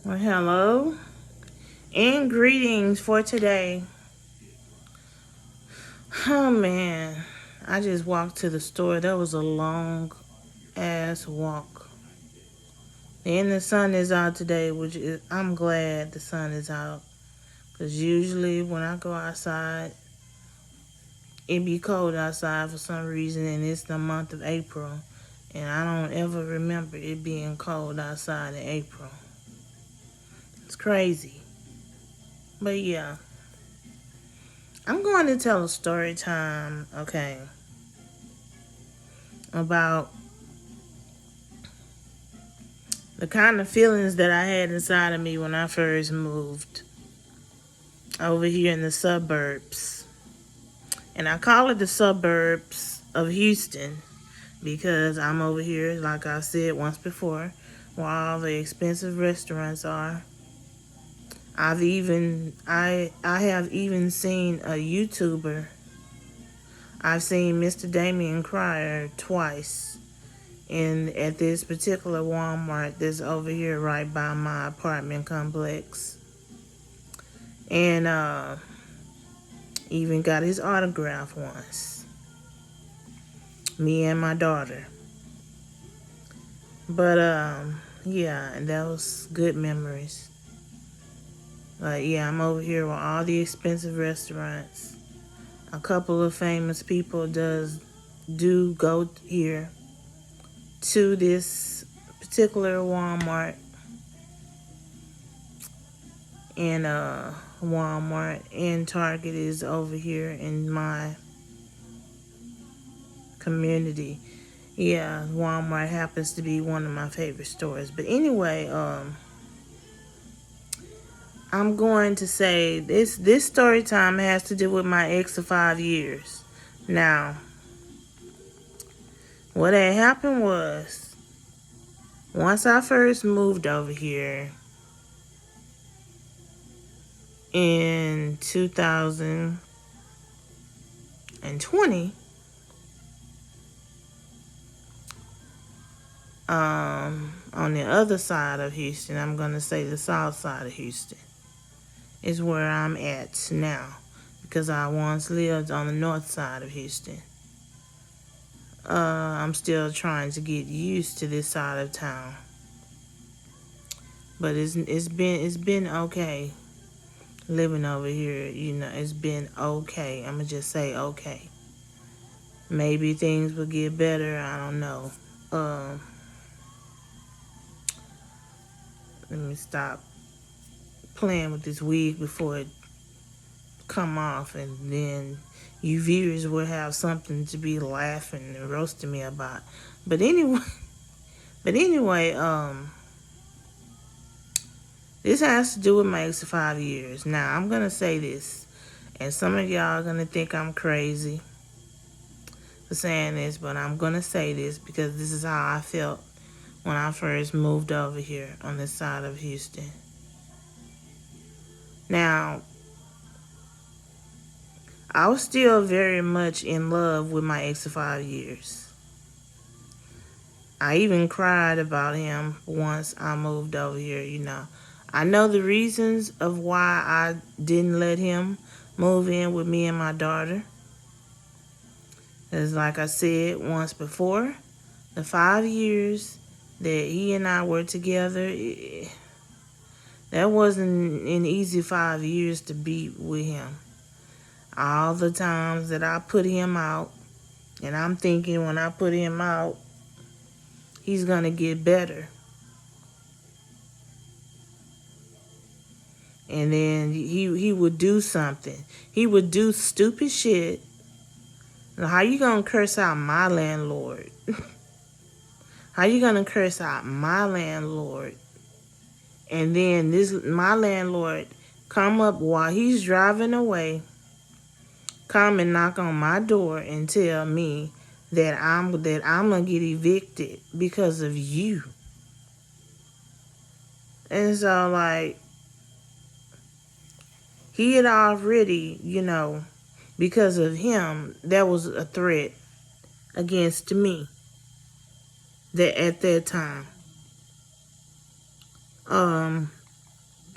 Well, hello and greetings for today. Oh man, I just walked to the store. That was a long ass walk. And the sun is out today, I'm glad the sun is out. Because usually when I go outside, it be cold outside for some reason, and it's the month of April. And I don't ever remember it being cold outside in April. It's crazy. But yeah, I'm going to tell a story time, okay, about the kind of feelings that I had inside of me when I first moved over here in the suburbs. And I call it the suburbs of Houston because I'm over here, like I said once before, where all the expensive restaurants are. I have even seen a YouTuber. I've seen Mr. Damien Cryer twice at this particular Walmart that's over here right by my apartment complex. And even got his autograph once. Me and my daughter. But yeah, and that was good memories. Yeah, I'm over here with all the expensive restaurants. A couple of famous people do go here to this particular Walmart. And Walmart and Target is over here in my community. Yeah, Walmart happens to be one of my favorite stores. But anyway, I'm going to say this story time has to do with my ex of 5 years. Now, what had happened was, once I first moved over here in 2020, on the other side of Houston, I'm going to say the south side of Houston, is where I'm at now, because I once lived on the north side of Houston. I'm still trying to get used to this side of town, but it's been okay living over here. You know, it's been okay. I'm gonna just say okay. Maybe things will get better. I don't know. Let me stop playing with this wig before it come off, and then you viewers will have something to be laughing and roasting me about. But anyway, this has to do with my ex of 5 years. Now, I'm gonna say this, and some of y'all are gonna think I'm crazy for saying this, but I'm gonna say this because this is how I felt when I first moved over here on this side of Houston. Now, I was still very much in love with my ex of 5 years. I even cried about him once I moved over here, you know. I know the reasons of why I didn't let him move in with me and my daughter. Because like I said once before, the 5 years that he and I were together, that wasn't an easy 5 years to be with him. All the times that I put him out, and I'm thinking when I put him out, he's going to get better. And then he would do something. He would do stupid shit. Now, how you going to curse out my landlord? How you going to curse out my landlord? And then my landlord come up while he's driving away, come and knock on my door and tell me that I'm gonna get evicted because of you. And so, like, he had already, you know, because of him, that was a threat against me that at that time.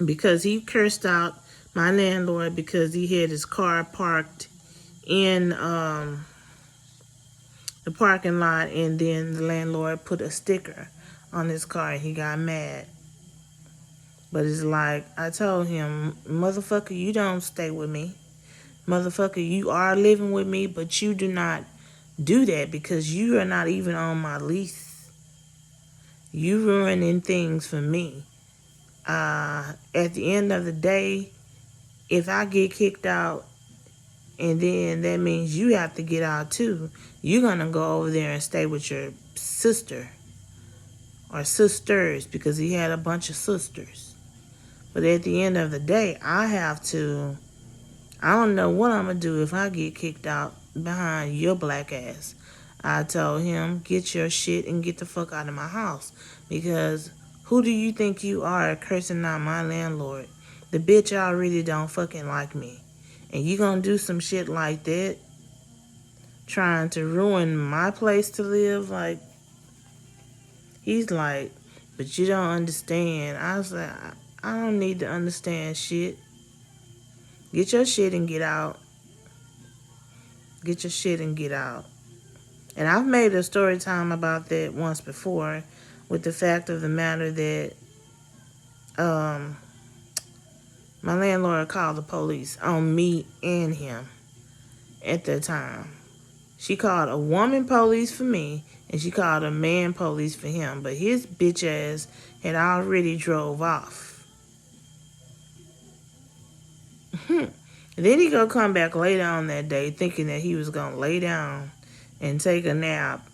because he cursed out my landlord because he had his car parked in the parking lot, and then the landlord put a sticker on his car and he got mad. But it's like, I told him, motherfucker, you don't stay with me. Motherfucker, you are living with me, but you do not do that because you are not even on my lease. You ruining things for me. At the end of the day, if I get kicked out, and then that means you have to get out too, you're going to go over there and stay with your sister or sisters, because he had a bunch of sisters. But at the end of the day, I don't know what I'm going to do if I get kicked out behind your black ass. I told him, get your shit and get the fuck out of my house. Because who do you think you are cursing out my landlord? The bitch already don't fucking like me. And you gonna do some shit like that? Trying to ruin my place to live? Like, he's like, but you don't understand. I was like, I don't need to understand shit. Get your shit and get out. Get your shit and get out. And I've made a story time about that once before, with the fact of the matter that my landlord called the police on me and him at that time. She called a woman police for me, and she called a man police for him. But his bitch ass had already drove off. And then he gonna come back later on that day thinking that he was gonna lay down and take a nap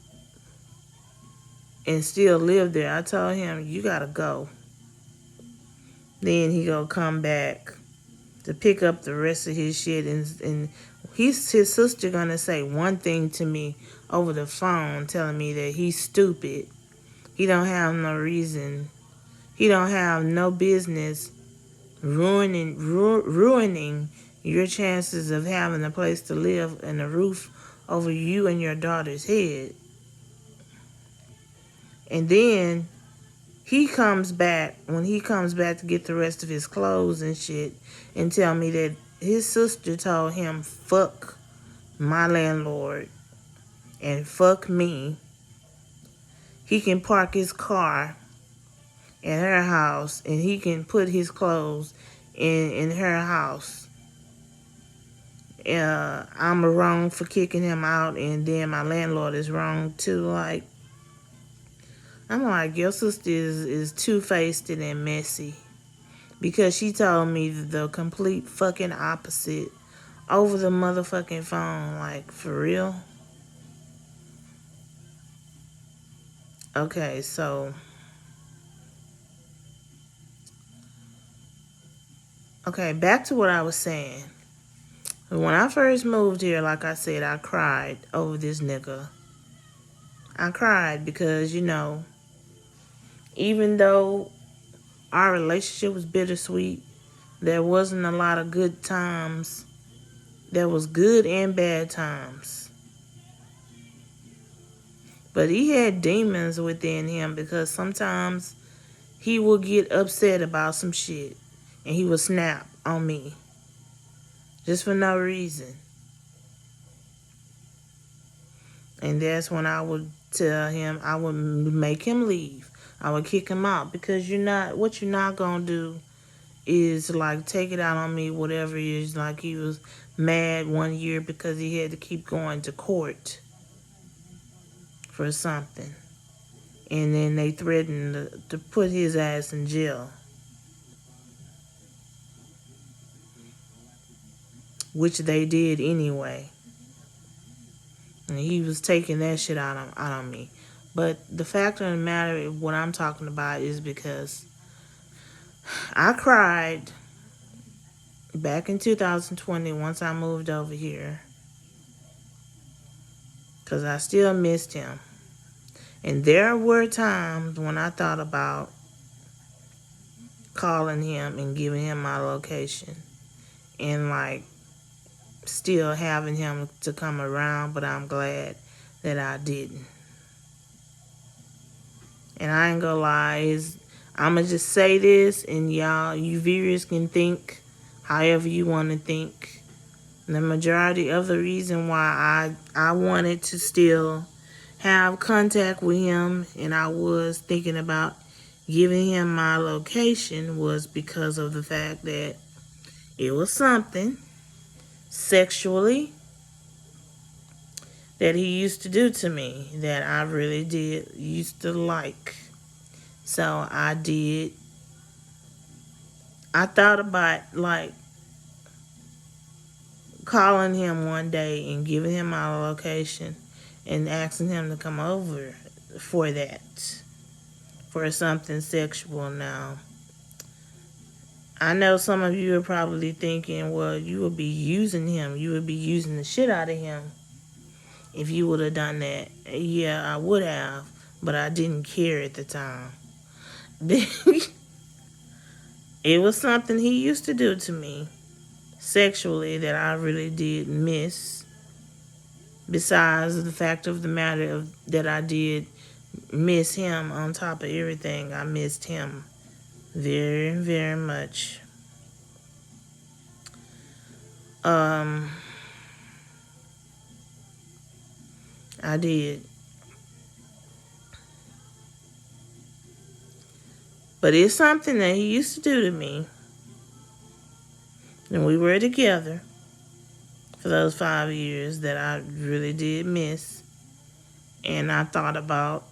and still live there. I told him, you gotta go. Then he gonna come back to pick up the rest of his shit, and his sister gonna say one thing to me over the phone, telling me that he's stupid. He don't have no reason. He don't have no business ruining your chances of having a place to live and a roof over you and your daughter's head. And then he comes back, when he comes back to get the rest of his clothes and shit, and tell me that his sister told him, fuck my landlord and fuck me. He can park his car in her house and he can put his clothes in her house. I'm wrong for kicking him out, and then my landlord is wrong too. Like, I'm like, your sister is two-faced and messy, because she told me the complete fucking opposite over the motherfucking phone. Like, for real? Okay, so back to what I was saying. When I first moved here, like I said, I cried over this nigga. I cried because, even though our relationship was bittersweet, there wasn't a lot of good times. There was good and bad times. But he had demons within him, because sometimes he would get upset about some shit and he would snap on me just for no reason. And that's when I would tell him, I would make him leave. I would kick him out, because what you're not gonna do is like take it out on me, whatever it is. Like, he was mad one year because he had to keep going to court for something, and then they threatened to put his ass in jail, which they did anyway. And he was taking that shit out on me. But the fact of the matter, what I'm talking about, is because I cried back in 2020 once I moved over here, because I still missed him. And there were times when I thought about calling him and giving him my location, and like still having him to come around, but I'm glad that I didn't. And I ain't gonna lie, I'ma just say this, and y'all, you viewers can think however you want to think. The majority of the reason why I wanted to still have contact with him, and I was thinking about giving him my location, was because of the fact that it was something sexually that he used to do to me that I really did used to like. So I thought about like calling him one day and giving him my location and asking him to come over for that, for something sexual. Now, I know some of you are probably thinking, well, you would be using him. You would be using the shit out of him if you would have done that. Yeah, I would have, but I didn't care at the time. It was something he used to do to me sexually that I really did miss. Besides the fact of the matter that I did miss him, on top of everything, I missed him very, very much. I did. But it's something that he used to do to me. And we were together for those 5 years that I really did miss. And I thought about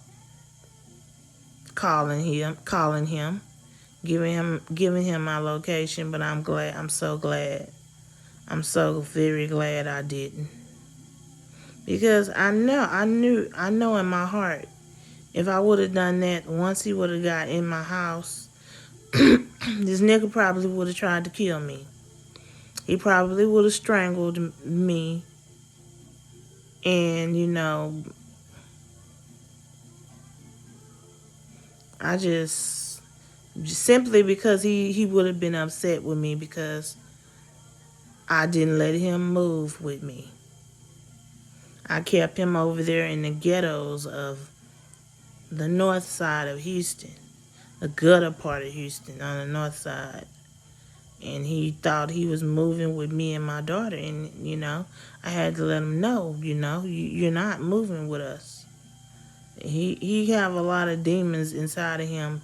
calling him, giving him my location, but I'm so glad. I'm so very glad I didn't. Because I know in my heart, if I would have done that, once he would have got in my house, this nigga probably would have tried to kill me. He probably would have strangled me. And, I just simply because he would have been upset with me because I didn't let him move with me. I kept him over there in the ghettos of the north side of Houston, the gutter part of Houston on the north side. And he thought he was moving with me and my daughter. And, I had to let him know, you're not moving with us. He have a lot of demons inside of him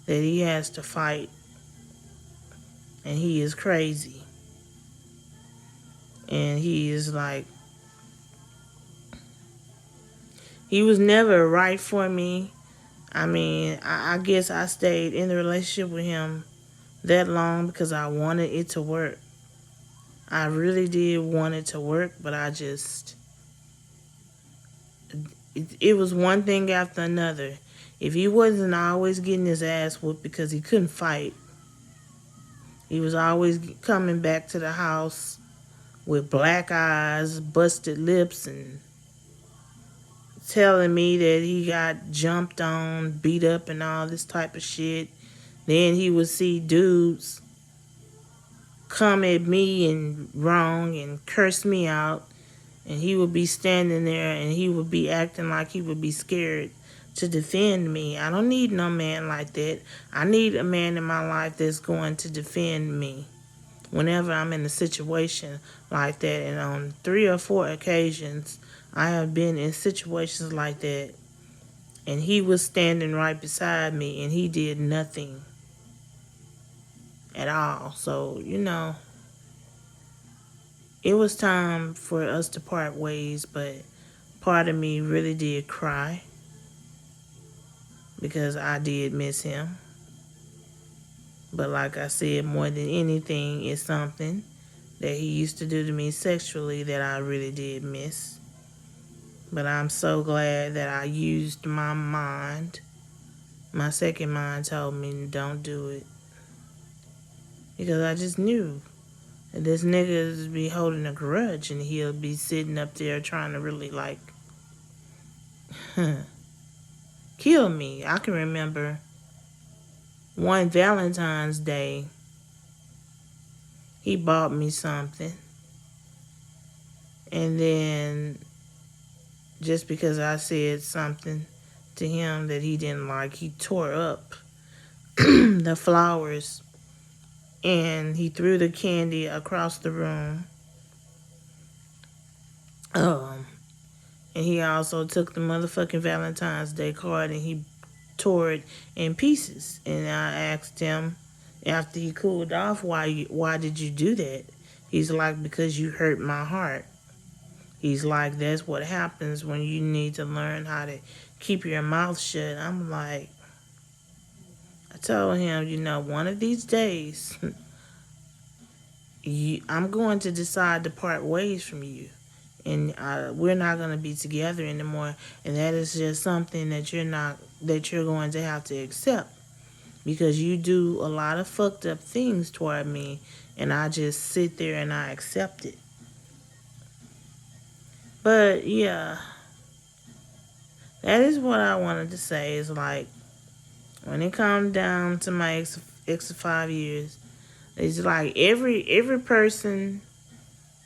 that he has to fight. And he is crazy. And he is like, he was never right for me. I mean, I guess I stayed in the relationship with him that long because I wanted it to work. I really did want it to work, but it was one thing after another. If he wasn't always getting his ass whooped because he couldn't fight, he was always coming back to the house with black eyes, busted lips, and telling me that he got jumped on, beat up, and all this type of shit. Then he would see dudes come at me and wrong and curse me out. And he would be standing there and he would be acting like he would be scared to defend me. I don't need no man like that. I need a man in my life that's going to defend me whenever I'm in a situation like that. And on 3 or 4 occasions, I have been in situations like that. And he was standing right beside me and he did nothing at all. So, it was time for us to part ways, but part of me really did cry because I did miss him. But like I said, more than anything, it's something that he used to do to me sexually that I really did miss. But I'm so glad that I used my mind. My second mind told me don't do it. Because I just knew that this nigga would be holding a grudge and he'll be sitting up there trying to really kill me. I can remember one Valentine's Day, he bought me something. And then just because I said something to him that he didn't like, he tore up the flowers, and he threw the candy across the room. And he also took the motherfucking Valentine's Day card and he tore it in pieces. And I asked him after he cooled off, why did you do that? He's like, because you hurt my heart. He's like, that's what happens when you need to learn how to keep your mouth shut. I'm like, I told him, one of these days, I'm going to decide to part ways from you. And we're not going to be together anymore. And that is just something that you're going to have to accept. Because you do a lot of fucked up things toward me. And I just sit there and I accept it. But yeah, that is what I wanted to say. Is like, when it comes down to my ex of 5 years, it's like every person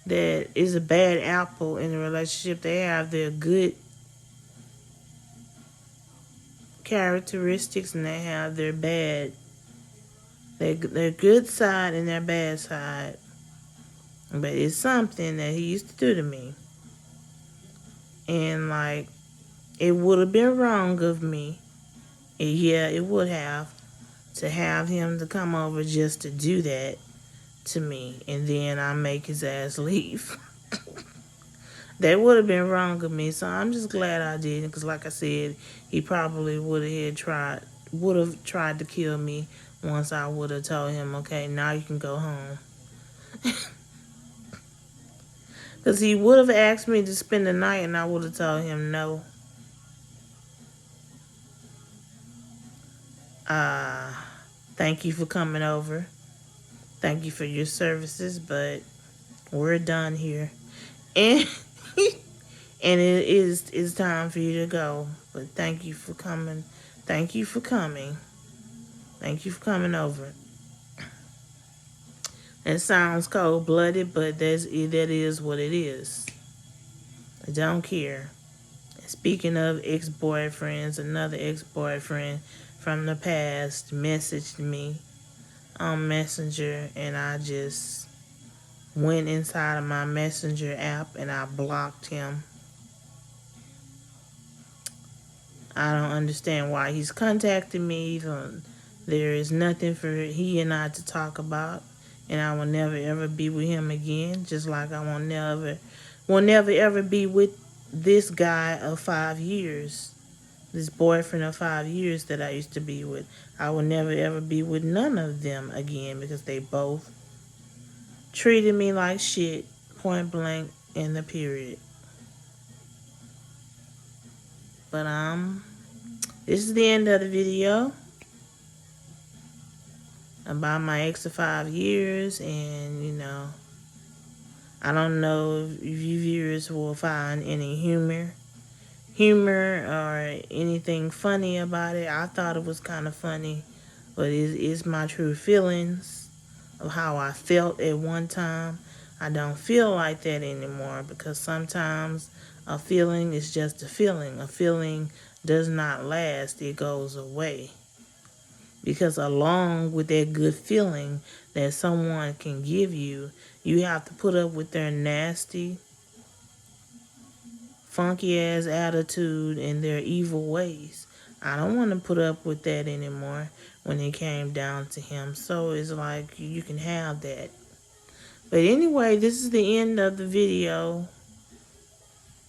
that is a bad apple in a relationship, they have their good characteristics and they have their bad, their good side and their bad side. But it's something that he used to do to me. And like, it would have been wrong of me. Yeah, it would have, to have him to come over just to do that to me. And then I make his ass leave. That would have been wrong of me. So I'm just glad I didn't. Because like I said, he probably would have tried to kill me once I would have told him, okay, now you can go home. Because he would have asked me to spend the night and I would have told him no. Thank you for coming over. Thank you for your services, but we're done here. And and it's time for you to go. But thank you for coming. Thank you for coming. Thank you for coming over. It sounds cold-blooded, but that is what it is. I don't care. Speaking of ex-boyfriends, another ex-boyfriend from the past messaged me on Messenger, and I just went inside of my Messenger app and I blocked him. I don't understand why he's contacting me. There is nothing for he and I to talk about, and I will never ever be with him again. Just like I will never ever be with this guy of 5 years. This boyfriend of 5 years that I used to be with. I will never ever be with none of them again because they both treated me like shit, point blank, in the period. But this is the end of the video about my ex of 5 years, and I don't know if you viewers will find any humor or anything funny about it. I thought it was kind of funny, but it's my true feelings of how I felt at one time. I don't feel like that anymore because sometimes a feeling is just a feeling. A feeling does not last, it goes away. Because along with that good feeling that someone can give you, you have to put up with their nasty, funky ass attitude and their evil ways. I don't want to put up with that anymore when it came down to him. So it's like, you can have that. But anyway, this is the end of the video.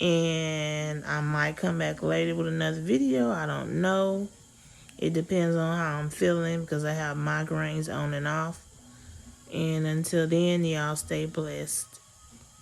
And I might come back later with another video. I don't know. It depends on how I'm feeling because I have migraines on and off. And until then, y'all stay blessed.